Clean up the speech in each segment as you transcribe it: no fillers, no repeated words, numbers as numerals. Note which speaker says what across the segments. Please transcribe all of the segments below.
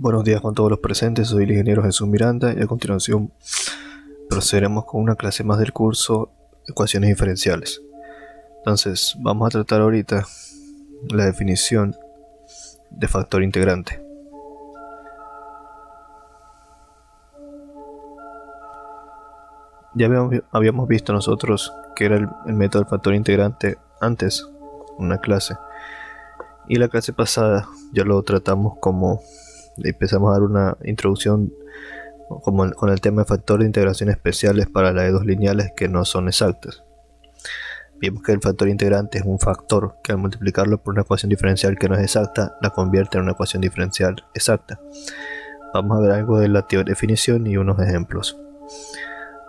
Speaker 1: Buenos días con todos los presentes, soy el ingeniero Jesús Miranda y a continuación procederemos con una clase más del curso Ecuaciones diferenciales. Entonces vamos a tratar ahorita la definición de factor integrante. Ya habíamos visto nosotros que era el método del factor integrante antes, una clase, y la clase pasada ya lo tratamos como empezamos a dar una introducción con el tema de factor de integración especiales para las de dos lineales que no son exactas. Vimos que el factor integrante es un factor que al multiplicarlo por una ecuación diferencial que no es exacta, la convierte en una ecuación diferencial exacta. Vamos a ver algo de la definición y unos ejemplos.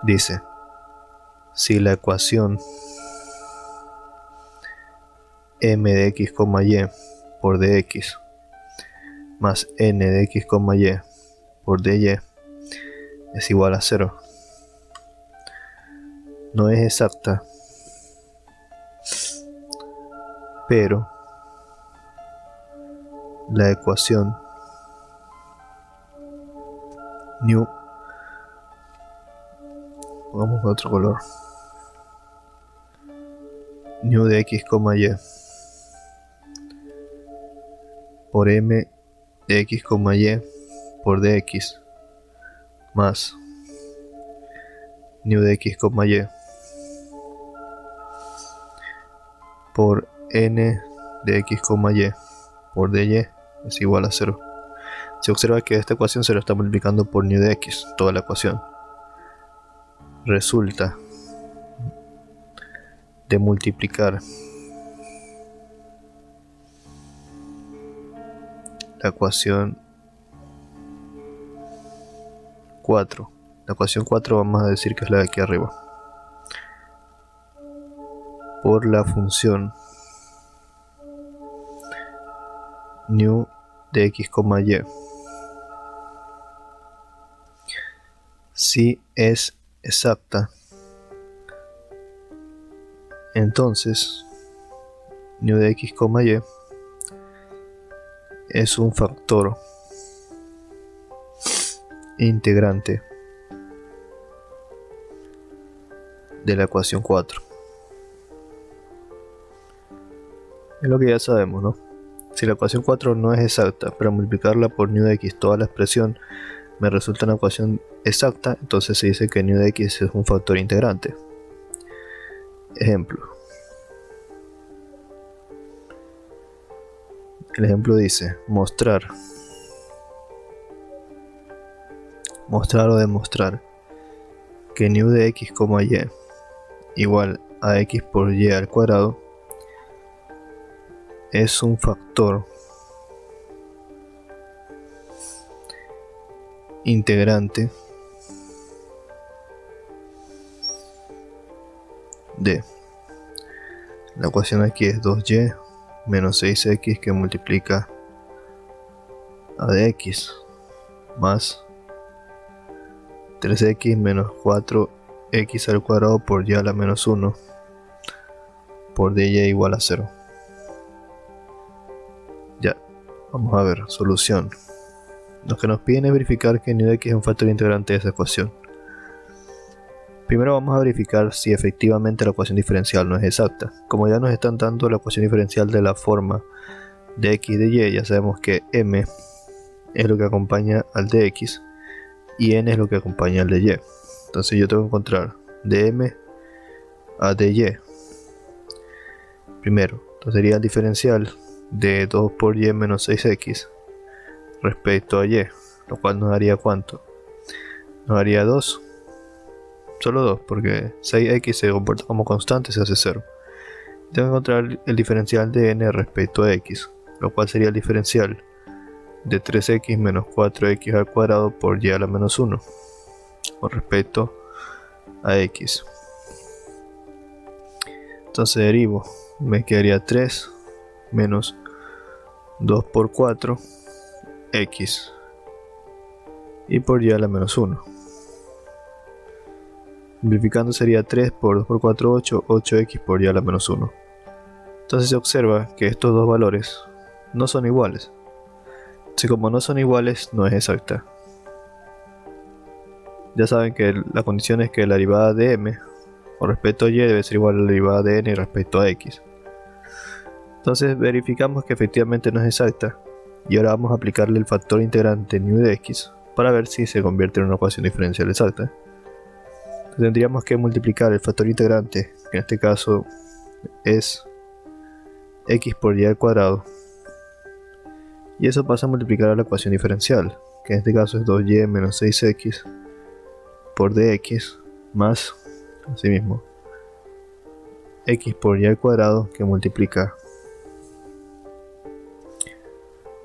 Speaker 1: Dice, si la ecuación m de x, y por dx más n de x, y por dy es igual a 0, no es exacta, pero la ecuación new, vamos a otro color, new de x, y por m de x, y por dx más new de x, y por n de x, y por dy es igual a 0. Se observa que esta ecuación se lo está multiplicando por new de x, toda la ecuación. Resulta de multiplicar la ecuación 4. La ecuación 4 vamos a decir que es la de aquí arriba, por la función new de x, y. Si es exacta, entonces new de x, y es un factor integrante de la ecuación 4. Es lo que ya sabemos, ¿no? Si la ecuación 4 no es exacta, pero multiplicarla por new de x toda la expresión me resulta una ecuación exacta, entonces se dice que new de x es un factor integrante. Ejemplo. El ejemplo dice, mostrar o demostrar que new de x, y igual a x por y al cuadrado es un factor integrante de la ecuación aquí es 2y menos 6x que multiplica a de x más 3x menos 4x al cuadrado por y a la menos 1 por dy igual a 0. Ya, vamos a ver, solución. Lo que nos piden es verificar que new de x es un factor integrante de esa ecuación. Primero vamos a verificar si efectivamente la ecuación diferencial no es exacta. Como ya nos están dando la ecuación diferencial de la forma de x de y, ya sabemos que m es lo que acompaña al de x y n es lo que acompaña al de y. Entonces yo tengo que encontrar de m a de y. Primero, entonces sería el diferencial de 2 por y menos 6x respecto a y, lo cual nos daría ¿cuánto? Nos daría 2, solo 2, porque 6x se comporta como constante, se hace 0. Tengo que encontrar el diferencial de n respecto a x, lo cual sería el diferencial de 3x menos 4x al cuadrado por y a la menos 1 con respecto a x. Entonces derivo, me quedaría 3 menos 2 por 4 x y por y a la menos 1. Simplificando sería 3 por 2 por 4, 8, 8x por y a la menos 1. Entonces se observa que estos dos valores no son iguales. Si como no son iguales, no es exacta. Ya saben que la condición es que la derivada de m con respecto a y debe ser igual a la derivada de n respecto a x. Entonces verificamos que efectivamente no es exacta, y ahora vamos a aplicarle el factor integrante nu de x para ver si se convierte en una ecuación diferencial exacta. Entonces tendríamos que multiplicar el factor integrante, que en este caso es x por y al cuadrado, y eso pasa a multiplicar a la ecuación diferencial, que en este caso es 2y menos 6x por dx más, asimismo, x por y al cuadrado, que multiplica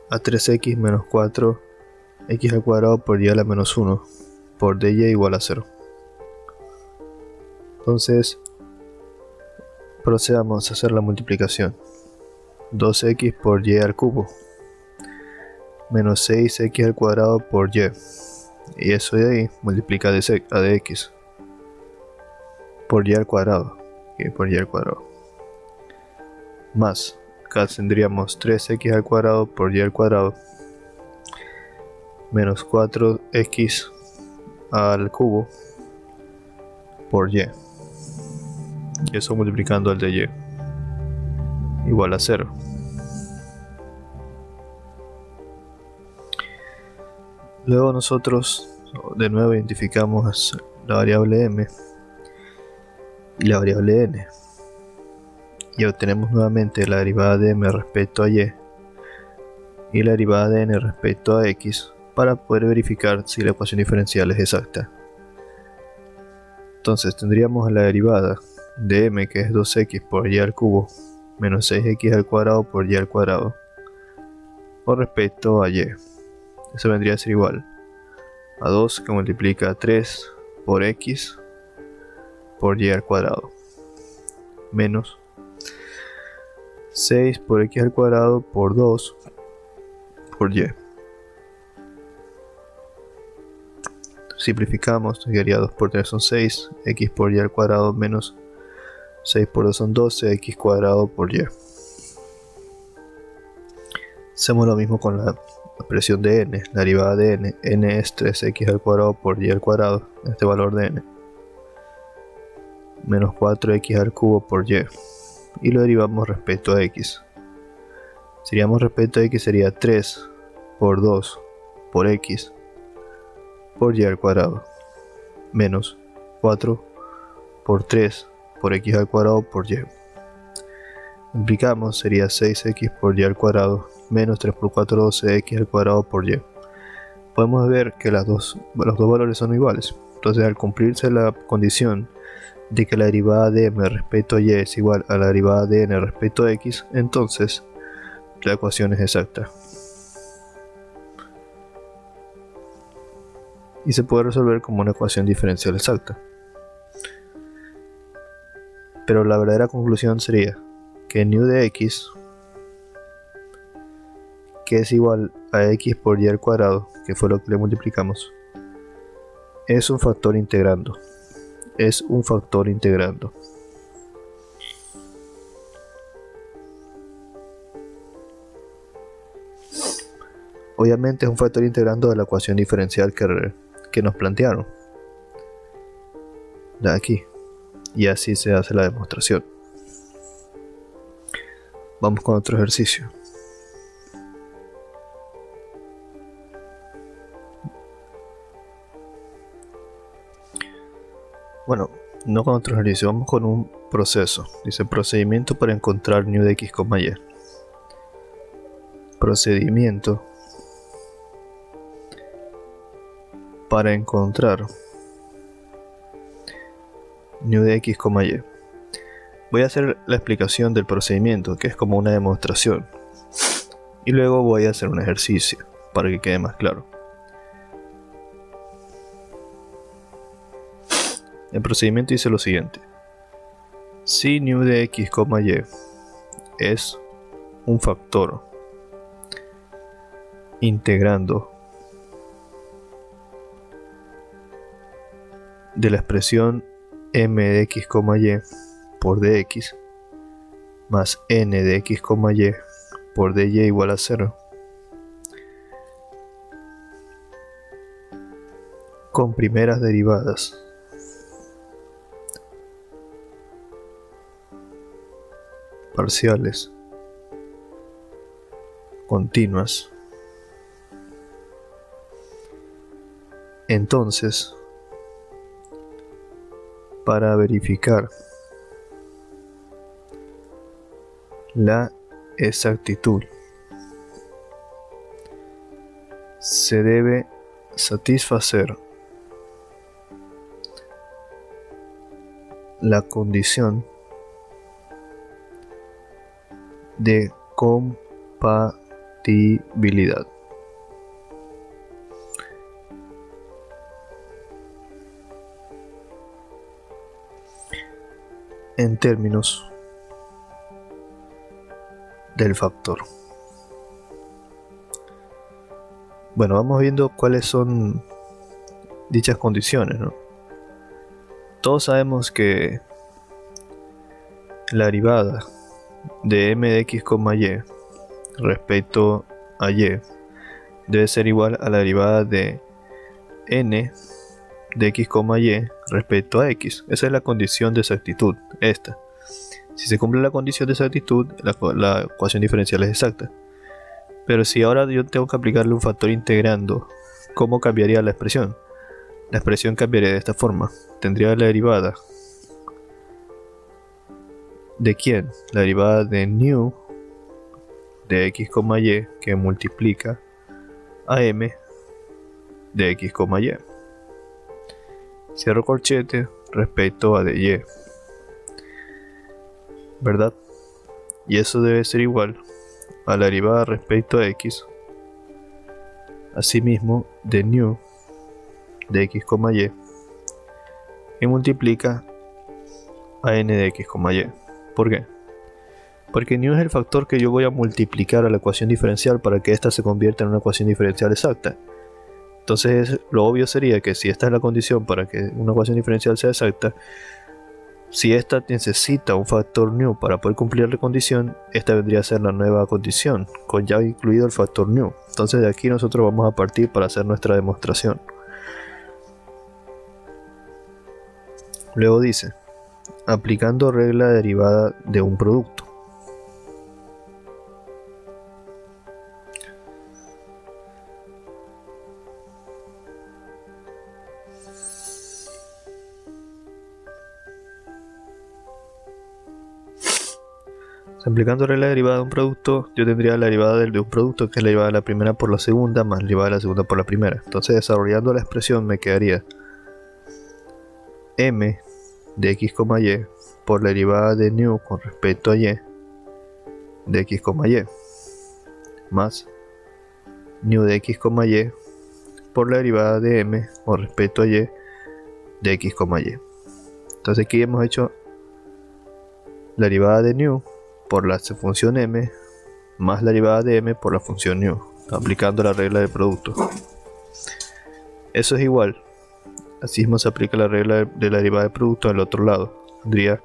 Speaker 1: a 3x menos 4 x al cuadrado por y a la menos 1 por dy igual a 0. Entonces procedamos a hacer la multiplicación. 2x por y al cubo menos 6x al cuadrado por y eso de ahí multiplica a dx por y al cuadrado, más, acá tendríamos 3x al cuadrado por y al cuadrado menos 4x al cubo por y eso multiplicando al de y igual a 0. Luego nosotros de nuevo identificamos la variable m y la variable n, y obtenemos nuevamente la derivada de m respecto a y la derivada de n respecto a x para poder verificar si la ecuación diferencial es exacta. Entonces tendríamos la derivada de m, que es 2x por y al cubo menos 6x al cuadrado por y al cuadrado con respecto a y. Eso vendría a ser igual a 2 que multiplica 3 por x por y al cuadrado menos 6 por x al cuadrado por 2 por y. Simplificamos, quedaría 2 por 3 son 6, x por y al cuadrado menos 6 por 2 son 12, x cuadrado por y. Hacemos lo mismo con la expresión de n, la derivada de n es 3x al cuadrado por y al cuadrado, este valor de n, menos 4x al cubo por y lo derivamos respecto a x. Si derivamos respecto a x sería 3 por 2 por x por y al cuadrado menos 4 por 3 por x al cuadrado por y. Multiplicamos, sería 6x por y al cuadrado menos 3 por 4, 12x al cuadrado por y. Podemos ver que los dos valores son iguales. Entonces, al cumplirse la condición de que la derivada de m respecto a y es igual a la derivada de n respecto a x, entonces la ecuación es exacta. Y se puede resolver como una ecuación diferencial exacta. Pero la verdadera conclusión sería que nu de x, que es igual a x por y al cuadrado, que fue lo que le multiplicamos, es un factor integrando. Obviamente es un factor integrando de la ecuación diferencial que nos plantearon de aquí, y así se hace la demostración. Vamos con otro ejercicio. Bueno, no con otro ejercicio, vamos con un proceso. Dice procedimiento para encontrar nu de x, y. Procedimiento para encontrar nu de x, y. Voy a hacer la explicación del procedimiento, que es como una demostración, y luego voy a hacer un ejercicio para que quede más claro. El procedimiento dice lo siguiente: si nu de x, y es un factor integrando de la expresión m de x, y por dx más n de x, y por dy igual a 0, con primeras derivadas. Parciales continuas. Entonces, para verificar la exactitud, se debe satisfacer la condición de compatibilidad. En términos del factor. Bueno, vamos viendo cuáles son dichas condiciones, ¿no? Todos sabemos que la derivada de m de x, y respecto a y debe ser igual a la derivada de n de x, y respecto a x. Esa es la condición de exactitud, esta. Si se cumple la condición de exactitud, la ecuación diferencial es exacta. Pero si ahora yo tengo que aplicarle un factor integrando, ¿cómo cambiaría la expresión? La expresión cambiaría de esta forma. Tendría la derivada ¿de quién? La derivada de nu de x, y que multiplica a m de x, y. Cierro corchete respecto a de y, ¿verdad? Y eso debe ser igual a la derivada respecto a x, asimismo de nu de x, y, y multiplica a n de x, y. ¿Por qué? Porque nu es el factor que yo voy a multiplicar a la ecuación diferencial para que ésta se convierta en una ecuación diferencial exacta. Entonces lo obvio sería que si esta es la condición para que una ecuación diferencial sea exacta, si esta necesita un factor nu para poder cumplir la condición, esta vendría a ser la nueva condición, con ya incluido el factor nu. Entonces de aquí nosotros vamos a partir para hacer nuestra demostración. Luego dice, aplicando regla derivada de un producto. Aplicando regla derivada de un producto, yo tendría la derivada de un producto, que es la derivada de la primera por la segunda, más la derivada de la segunda por la primera. Entonces, desarrollando la expresión, me quedaría m de x, y por la derivada de nu con respecto a y de x, y, más nu de x, y por la derivada de m con respecto a y de x, y. Entonces aquí hemos hecho la derivada de nu por la función m más la derivada de m por la función nu, aplicando la regla del producto. Eso es igual, así mismo se aplica la regla de la derivada del producto al otro lado. Tendría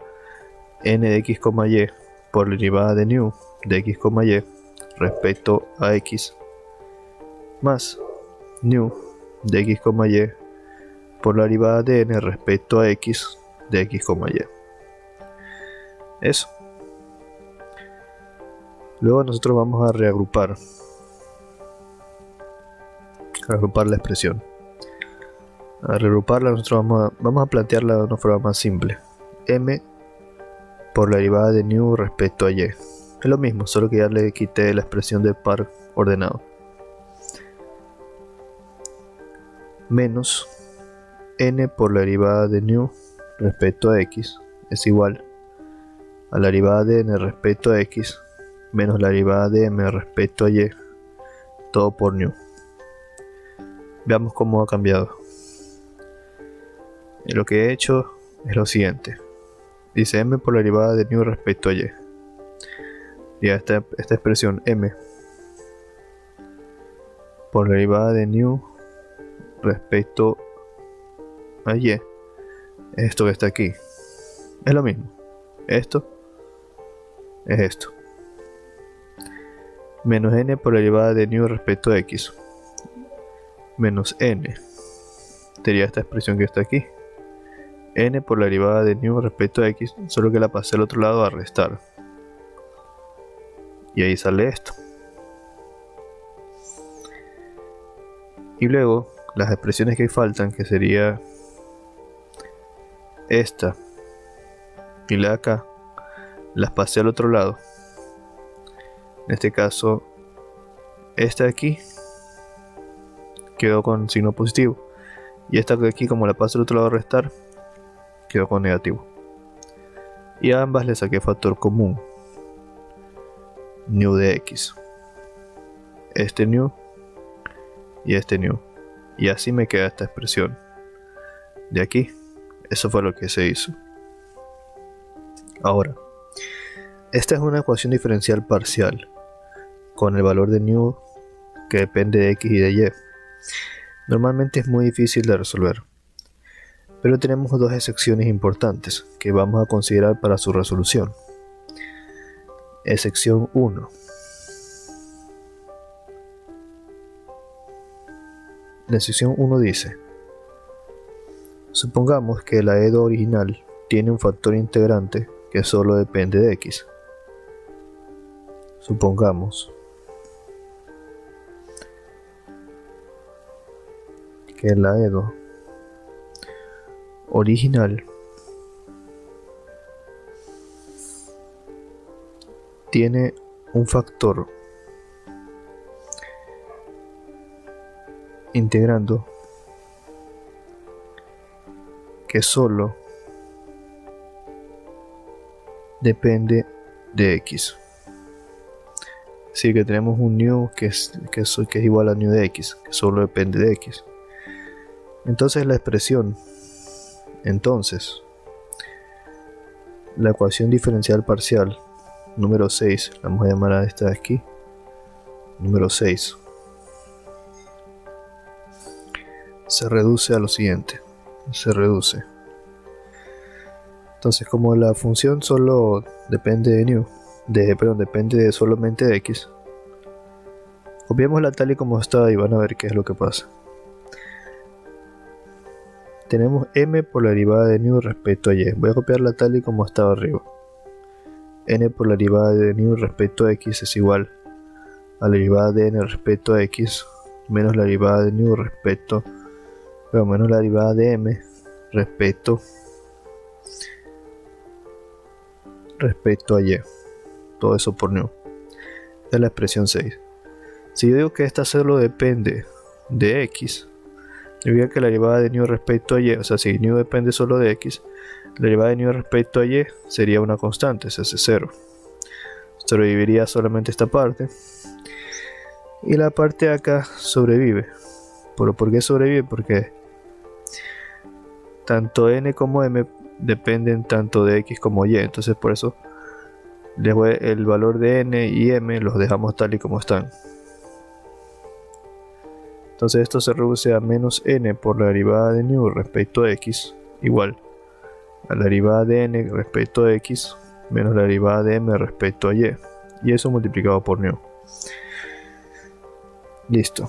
Speaker 1: n de x, y por la derivada de nu de x, y respecto a x más nu de x, y por la derivada de n respecto a x de x, y. Eso. Luego nosotros vamos a reagrupar la expresión. A reagruparla nosotros vamos a plantearla de una forma más simple. M por la derivada de nu respecto a y. Es lo mismo, solo que ya le quité la expresión de par ordenado. Menos n por la derivada de nu respecto a x es igual a la derivada de n respecto a x menos la derivada de m respecto a y, todo por nu. Veamos cómo ha cambiado. Y lo que he hecho es lo siguiente. Dice m por la derivada de nu respecto a y. Ya esta expresión m por la derivada de nu respecto a y es esto que está aquí. Es lo mismo. Esto es esto. Menos n por la derivada de nu respecto a x. Menos n sería esta expresión que está aquí. N por la derivada de nu respecto a x, solo que la pasé al otro lado a restar. Y ahí sale esto. Y luego, las expresiones que faltan, que sería esta y la de acá, las pasé al otro lado. En este caso, esta de aquí quedó con signo positivo. Y esta de aquí, como la paso al otro lado a restar, quedó con negativo. Y a ambas le saqué factor común. Nu de x. Este nu y este nu. Y así me queda esta expresión. De aquí. Eso fue lo que se hizo. Ahora, esta es una ecuación diferencial parcial con el valor de nu que depende de x y de y. Normalmente es muy difícil de resolver, pero tenemos dos excepciones importantes que vamos a considerar para su resolución. Excepción 1. La excepción 1 dice: supongamos que la EDO original tiene un factor integrante que solo depende de x. Supongamos que la EDO original tiene un factor integrando que solo depende de x. Así que tenemos un nu que es igual a nu de x, que solo depende de x. Entonces la expresión, la ecuación diferencial parcial número 6, la vamos a llamar a esta de aquí, número 6, se reduce a lo siguiente. Entonces, como la función solo depende de nu, depende solamente de x, copiémosla tal y como está y van a ver qué es lo que pasa. Tenemos m por la derivada de nu respecto a y. Voy a copiarla tal y como estaba arriba. N por la derivada de nu respecto a x es igual a la derivada de n respecto a x menos la derivada de nu menos la derivada de m respecto a y. Todo eso por nu. Esta es la expresión 6. Si yo digo que esta solo depende de x, significa que la derivada de nu respecto a y, o sea, si nu depende solo de x, la derivada de nu respecto a y sería una constante, es 0. Sobreviviría solamente esta parte. Y la parte de acá sobrevive. ¿Pero por qué sobrevive? Porque tanto n como m dependen tanto de x como y. Entonces por eso el valor de n y m los dejamos tal y como están. Entonces esto se reduce a menos n por la derivada de nu respecto a x igual a la derivada de n respecto a x menos la derivada de m respecto a y. Y eso multiplicado por nu. Listo.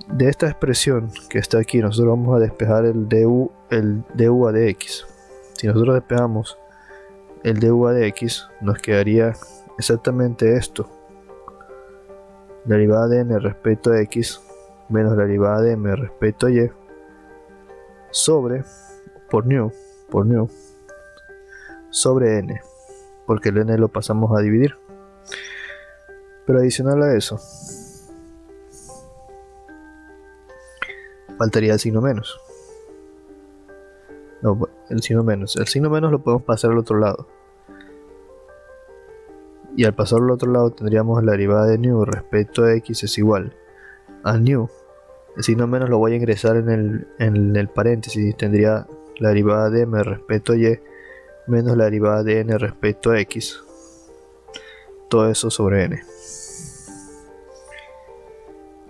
Speaker 1: De esta expresión que está aquí, nosotros vamos a despejar el du a dx. Si nosotros despejamos el du a dx, nos quedaría exactamente esto: la derivada de n respecto a x menos la derivada de m respecto a y sobre, por nu, sobre n, porque el n lo pasamos a dividir. Pero adicional a eso, faltaría el signo menos. No, el signo menos. El signo menos lo podemos pasar al otro lado. Y al pasarlo al otro lado tendríamos la derivada de nu respecto a x es igual a nu. El signo menos lo voy a ingresar en el paréntesis. Tendría la derivada de m respecto a y menos la derivada de n respecto a x. Todo eso sobre n.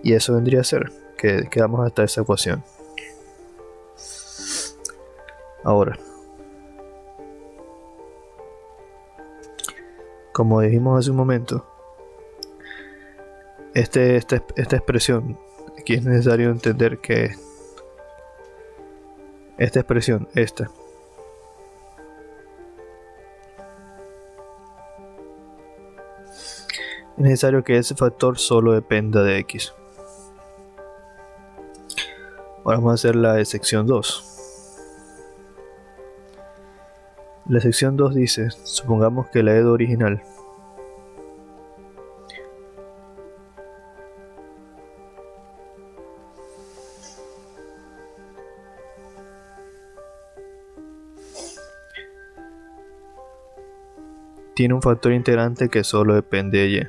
Speaker 1: Y eso vendría a ser que quedamos hasta esa ecuación. Ahora, como dijimos hace un momento, esta expresión, aquí es necesario entender que esta expresión, esta. Es necesario que ese factor solo dependa de x. Ahora vamos a hacer la de sección 2. La sección 2 dice, supongamos que la EDO original tiene un factor integrante que solo depende de y,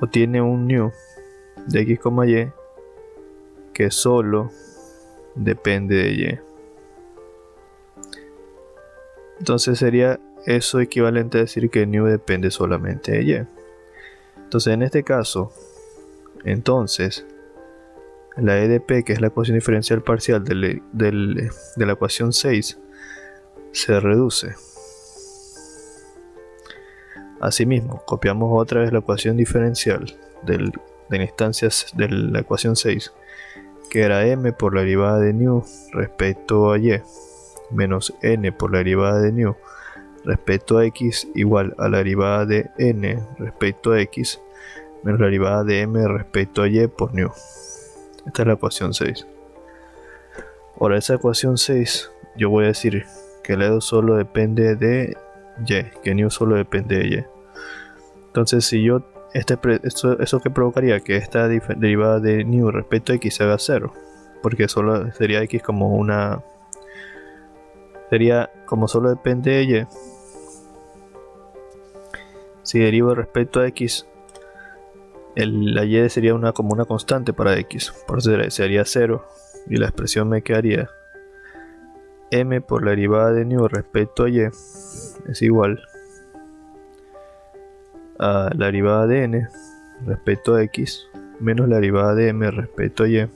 Speaker 1: o tiene un new de x, y que solo depende de y. Entonces sería eso equivalente a decir que new depende solamente de y. Entonces en este caso, entonces la EDP, que es la ecuación diferencial parcial de la ecuación 6, se reduce. Asimismo, copiamos otra vez la ecuación diferencial de la instancia de la ecuación 6, que era m por la derivada de new respecto a y menos n por la derivada de new respecto a x igual a la derivada de n respecto a x menos la derivada de m respecto a y por new. Esta es la ecuación 6. Ahora esa ecuación 6 yo voy a decir que el EDO solo depende de y, que new solo depende de y. Entonces si yo eso que provocaría que esta derivada de new respecto a x se haga 0, porque solo sería x como una, sería como solo depende de y. Si derivo respecto a x, la y sería como una constante para x, por eso sería 0 y la expresión me quedaría m por la derivada de new respecto a y es igual a la derivada de n respecto a x menos la derivada de m respecto a y,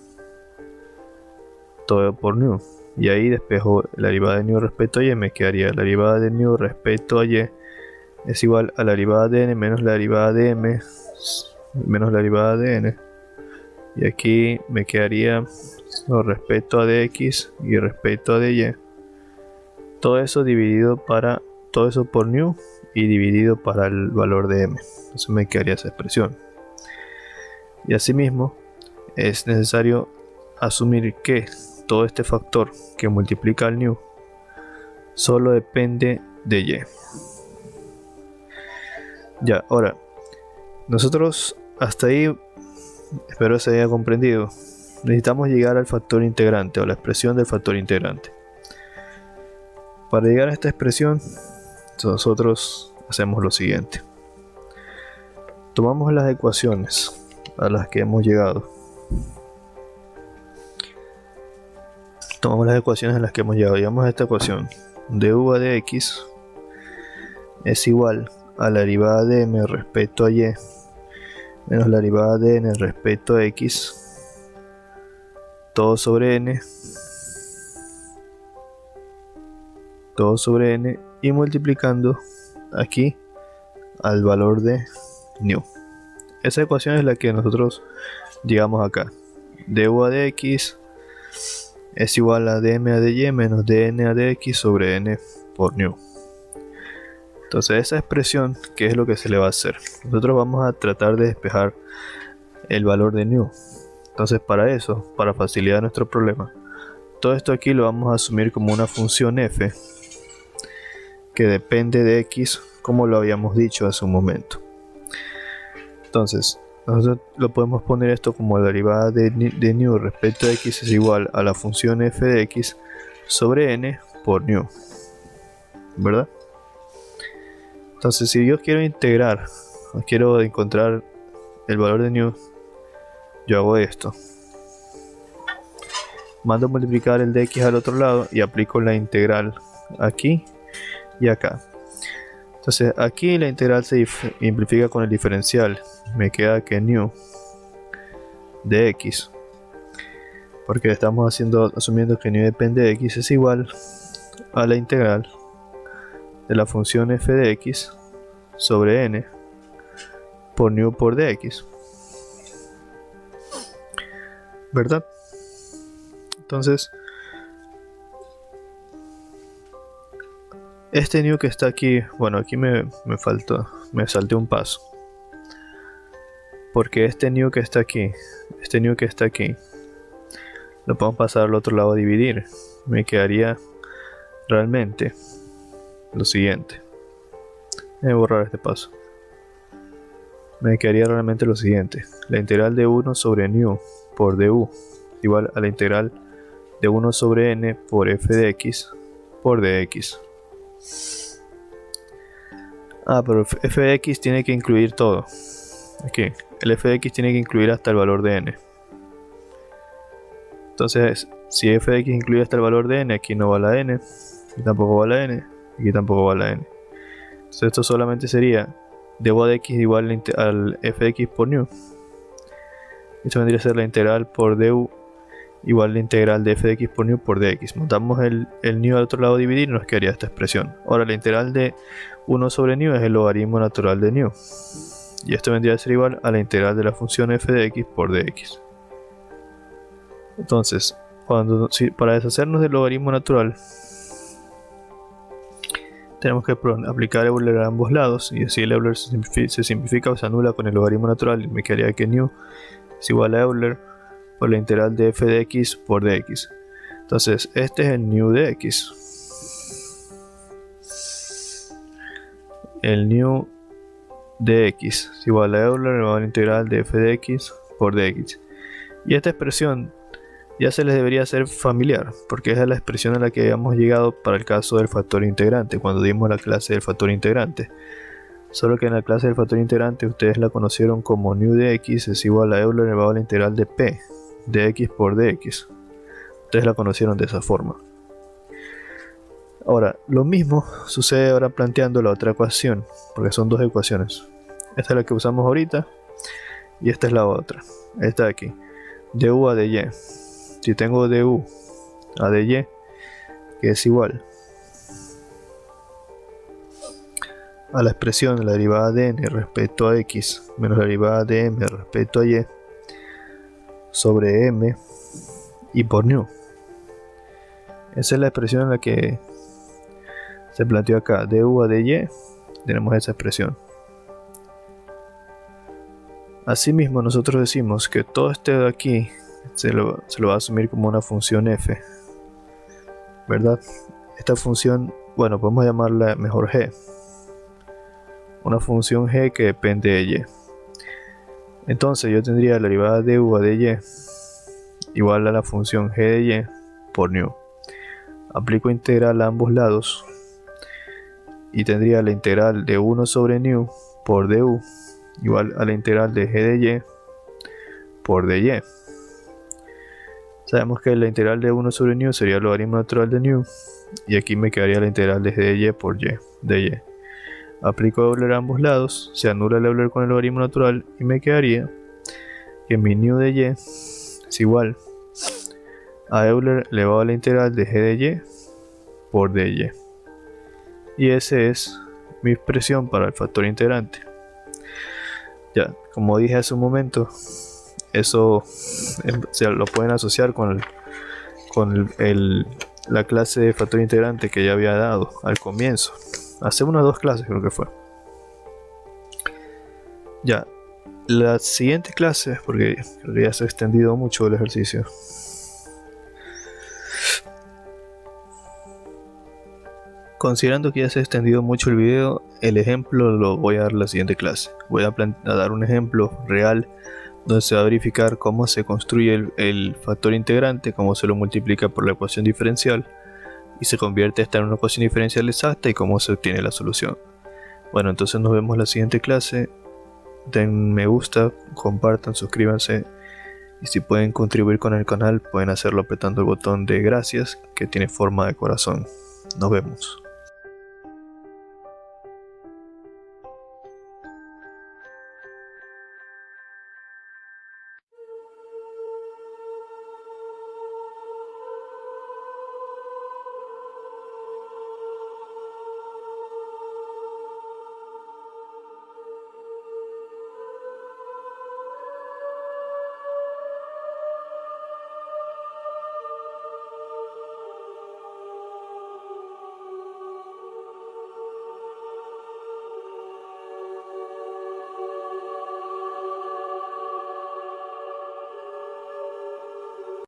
Speaker 1: todo por new. Y ahí despejo la derivada de new respecto a y, me quedaría la derivada de new respecto a y es igual a la derivada de n menos la derivada de m menos la derivada de n. Y aquí me quedaría respecto a dx y respecto a dy. Todo eso por new y dividido para el valor de m. Entonces me quedaría esa expresión. Y asimismo es necesario asumir que todo este factor que multiplica al new solo depende de y. Ya, ahora nosotros hasta ahí espero se haya comprendido. Necesitamos llegar al factor integrante o la expresión del factor integrante. Para llegar a esta expresión nosotros hacemos lo siguiente. Tomamos las ecuaciones a las que hemos llegado. Tomamos las ecuaciones a las que hemos llegado. Llegamos a esta ecuación. du de x es igual a la derivada de m respecto a y menos la derivada de n respecto a x todo sobre n y multiplicando aquí al valor de new. Esa ecuación es la que nosotros llegamos acá. du de x es igual a dm a dy menos dn a dx sobre n por new. Entonces esa expresión, ¿qué es lo que se le va a hacer? Nosotros vamos a tratar de despejar el valor de new. Entonces para eso, para facilitar nuestro problema, todo esto aquí lo vamos a asumir como una función f que depende de x, como lo habíamos dicho hace un momento. Entonces nosotros lo podemos poner esto como la derivada de new respecto a x es igual a la función f de x sobre n por new, ¿verdad? Entonces si yo quiero integrar, quiero encontrar el valor de new, yo hago esto. Mando a multiplicar el de x al otro lado y aplico la integral aquí y acá. Entonces aquí la integral se simplifica con el diferencial. Me queda que new de x, porque estamos asumiendo que new depende de x, es igual a la integral de la función f de x sobre n por new por dx, ¿verdad? Entonces, este new que está aquí, bueno, aquí me salté un paso. Porque este new que está aquí, lo podemos pasar al otro lado a dividir. Me quedaría realmente lo siguiente. Voy a borrar este paso. Me quedaría realmente lo siguiente. La integral de 1 sobre new por du igual a la integral de 1 sobre n por f de x por dx. Pero f de x tiene que incluir todo. Aquí, el f de x tiene que incluir hasta el valor de n. Entonces, si f de x incluye hasta el valor de n, aquí no va la n, aquí tampoco va la n, aquí tampoco va la n. Entonces esto solamente sería du de x igual al f de x por new. Esto vendría a ser la integral por du igual a la integral de f de x por new por dx. Montamos el new al otro lado a dividir y nos quedaría esta expresión. Ahora la integral de 1 sobre new es el logaritmo natural de new. Y esto vendría a ser igual a la integral de la función f de x por dx. Entonces, para deshacernos del logaritmo natural, tenemos que aplicar Euler a ambos lados, y así el Euler se simplifica o se anula con el logaritmo natural, y me quedaría que new es igual a Euler por la integral de f de x por dx. Entonces, este es el new de x. El new de x es igual a Euler elevado a la integral de f de x por dx. Y esta expresión ya se les debería ser familiar, porque esa es la expresión a la que habíamos llegado para el caso del factor integrante, cuando dimos la clase del factor integrante. Solo que en la clase del factor integrante ustedes la conocieron como new de x es igual a Euler elevado a la integral de p de x por dx. Ustedes la conocieron de esa forma. Ahora, lo mismo sucede ahora planteando la otra ecuación, porque son dos ecuaciones. Esta es la que usamos ahorita y esta es la otra. Esta de aquí, du a dy. Si tengo du a dy, que es igual a la expresión de la derivada de n respecto a x menos la derivada de m respecto a y sobre m y por new. Esa es la expresión en la que se planteó acá, du a dy, tenemos esa expresión. Asimismo, nosotros decimos que todo este de aquí se lo va a asumir como una función f, ¿verdad? Esta función, bueno, podemos llamarla mejor g, una función g que depende de y. Entonces yo tendría la derivada de u a dy igual a la función g de y por new. Aplico integral a ambos lados y tendría la integral de 1 sobre new por du igual a la integral de g de y por dy. Sabemos que la integral de 1 sobre new sería el logaritmo natural de new, y aquí me quedaría la integral de g de y por y de y. Aplico Euler a ambos lados, se anula el Euler con el logaritmo natural y me quedaría que mi new de y es igual a Euler elevado a la integral de g de y por dy. Y esa es mi expresión para el factor integrante. Ya, como dije hace un momento, eso se lo pueden asociar con la clase de factor integrante que ya había dado al comienzo. Hace unas 2 clases creo que fue. Ya, la siguiente clase, porque creo que ya se ha extendido mucho el ejercicio. Considerando que ya se ha extendido mucho el video, el ejemplo lo voy a dar en la siguiente clase. Voy a dar un ejemplo real donde se va a verificar cómo se construye el factor integrante, cómo se lo multiplica por la ecuación diferencial y se convierte esta en una ecuación diferencial exacta y cómo se obtiene la solución. Bueno, entonces nos vemos en la siguiente clase. Den me gusta, compartan, suscríbanse, y si pueden contribuir con el canal pueden hacerlo apretando el botón de gracias que tiene forma de corazón. Nos vemos.